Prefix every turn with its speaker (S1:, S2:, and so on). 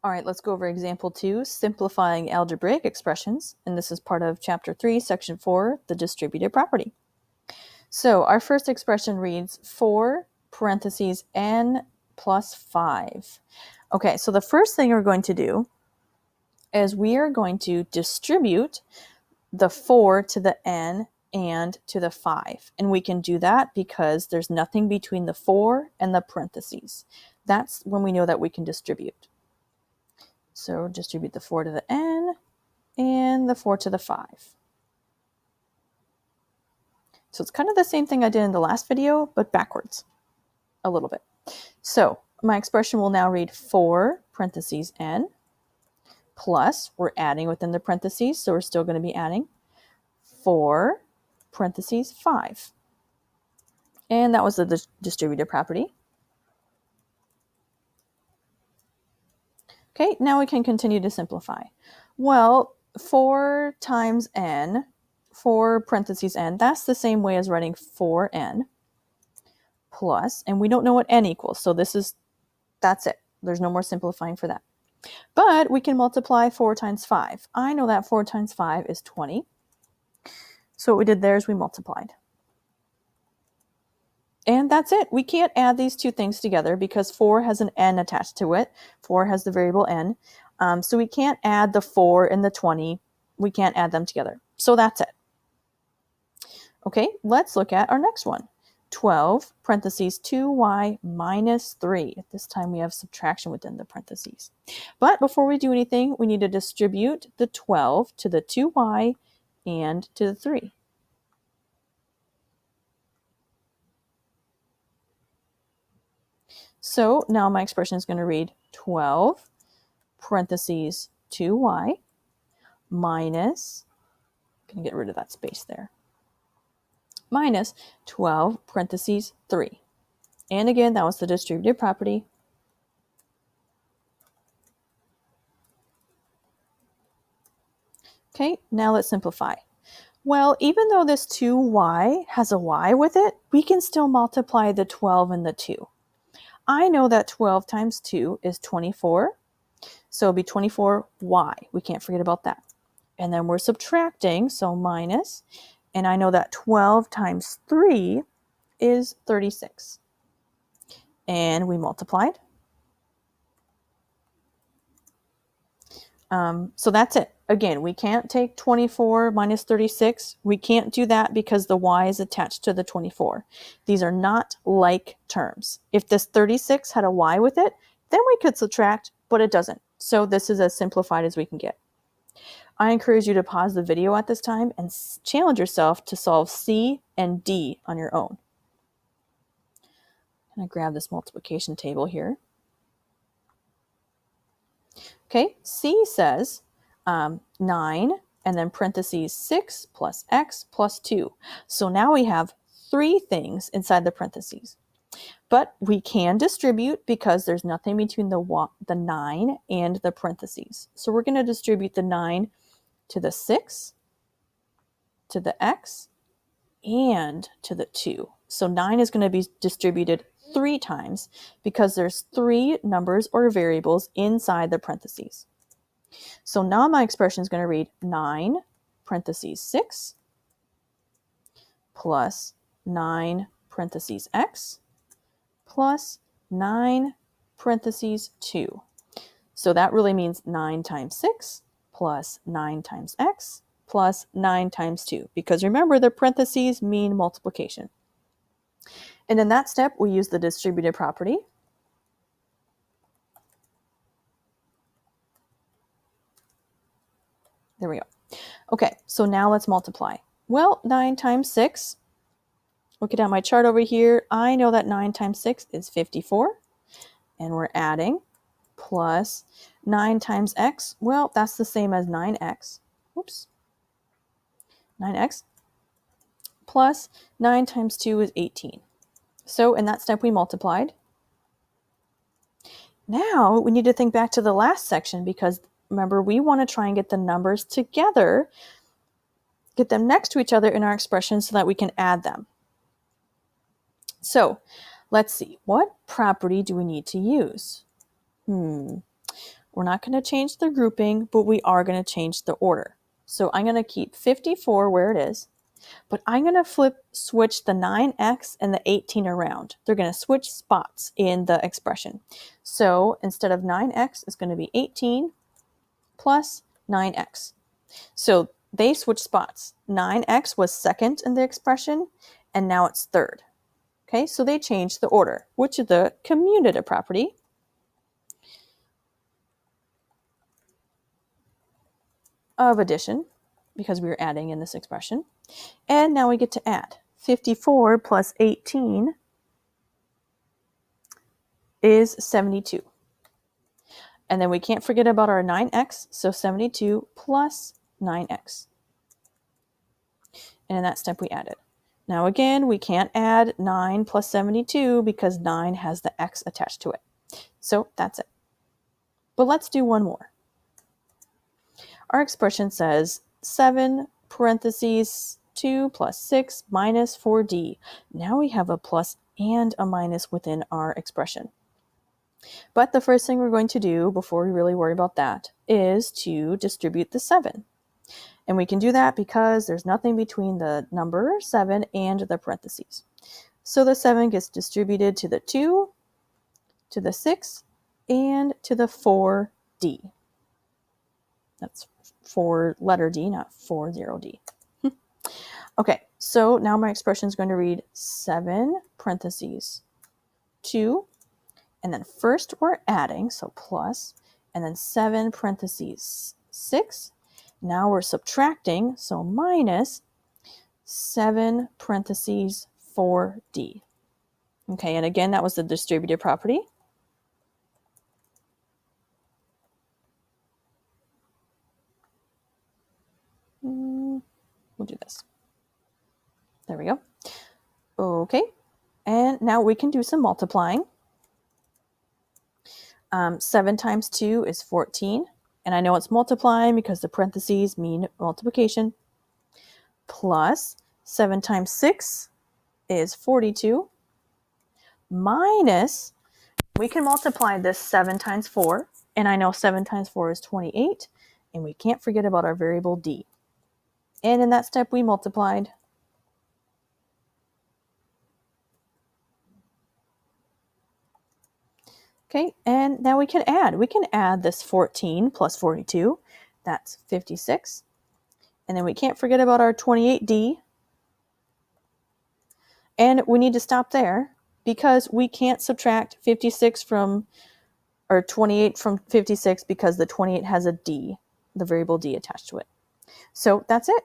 S1: All right, let's go over example 2, simplifying algebraic expressions. And this is part of chapter 3, section 4, the distributive property. So our first expression reads 4 parentheses n plus 5. Okay, so the first thing we're going to do is we are going to distribute the 4 to the n and to the 5. And we can do that because there's nothing between the 4 and the parentheses. That's when we know that we can distribute. So distribute the 4 to the n and the 4 to the 5. So it's kind of the same thing I did in the last video, but backwards a little bit. So my expression will now read 4 parentheses n plus, we're adding within the parentheses, so we're still going to be adding 4 parentheses 5. And that was the distributive property. Okay, now we can continue to simplify. Well, 4 times n, 4 parentheses n, that's the same way as writing 4n plus, and we don't know what n equals, so that's it. There's no more simplifying for that. But we can multiply 4 times 5. I know that 4 times 5 is 20. So what we did there is we multiplied. And that's it. We can't add these two things together because 4 has an n attached to it. 4 has the variable n. So we can't add the 4 and the 20. We can't add them together. So that's it. Okay, let's look at our next one. 12 parentheses 2y minus 3. At this time we have subtraction within the parentheses. But before we do anything, we need to distribute the 12 to the 2y and to the 3. So now my expression is going to read 12 parentheses 2y minus, I'm going to get rid of that space there, minus 12 parentheses 3. And again, that was the distributive property. Okay, now let's simplify. Well, even though this 2y has a y with it, we can still multiply the 12 and the 2. I know that 12 times 2 is 24, so it'll be 24y. We can't forget about that. And then we're subtracting, so minus, and I know that 12 times 3 is 36. And we multiplied. So that's it. Again, we can't take 24 minus 36. We can't do that because the y is attached to the 24. These are not like terms. If this 36 had a y with it, then we could subtract, but it doesn't. So this is as simplified as we can get. I encourage you to pause the video at this time and challenge yourself to solve C and D on your own. I'm going to grab this multiplication table here. Okay, C says 9 and then parentheses 6 plus x plus 2. So now we have 3 things inside the parentheses. But we can distribute because there's nothing between the 9 and the parentheses. So we're going to distribute the 9 to the 6, to the x, and to the 2. So 9 is going to be distributed 3 times because there's 3 numbers or variables inside the parentheses. So now my expression is going to read 9 parentheses 6 plus 9 parentheses x plus 9 parentheses 2. So that really means 9 times 6 plus 9 times x plus 9 times 2, because remember the parentheses mean multiplication. And in that step, we use the distributive property. There we go. Okay, so now let's multiply. Well, 9 times 6, looking at my chart over here, I know that 9 times 6 is 54, and we're adding, plus 9 times x, well, that's the same as 9x. Oops. 9x plus 9 times 2 is 18. So in that step, we multiplied. Now we need to think back to the last section because remember, we want to try and get the numbers together, get them next to each other in our expression so that we can add them. So let's see, what property do we need to use? We're not going to change the grouping, but we are going to change the order. So I'm going to keep 54 where it is, but I'm going to switch the 9x and the 18 around. They're going to switch spots in the expression. So instead of 9x, it's going to be 18 plus 9x. So they switch spots. 9x was second in the expression, and now it's third. Okay, so they changed the order, which is the commutative property. Of addition, because we were adding in this expression. And now we get to add. 54 plus 18 is 72. And then we can't forget about our 9x, so 72 plus 9x. And in that step we added. Now again, we can't add 9 plus 72 because 9 has the x attached to it. So that's it. But let's do one more. Our expression says 7 parentheses 2 plus 6 minus 4d. Now we have a plus and a minus within our expression. But the first thing we're going to do before we really worry about that is to distribute the 7. And we can do that because there's nothing between the number 7 and the parentheses. So the 7 gets distributed to the 2, to the 6, and to the 4d. That's 4 letter D, not 40D. Okay, so now my expression is going to read 7 parentheses 2, and then first we're adding, so plus, and then 7 parentheses 6. Now we're subtracting, so minus 7 parentheses 4d. Okay, and again, that was the distributive property. We'll do this. There we go. Okay, and now we can do some multiplying. 7 times 2 is 14, and I know it's multiplying because the parentheses mean multiplication. Plus 7 times 6 is 42, minus, we can multiply this 7 times 4, and I know 7 times 4 is 28, and we can't forget about our variable d. And in that step, we multiplied. Okay, and now we can add. We can add this 14 plus 42. That's 56. And then we can't forget about our 28d. And we need to stop there because we can't subtract 56 from, or 28 from 56 because the 28 has a d, the variable d attached to it. So that's it.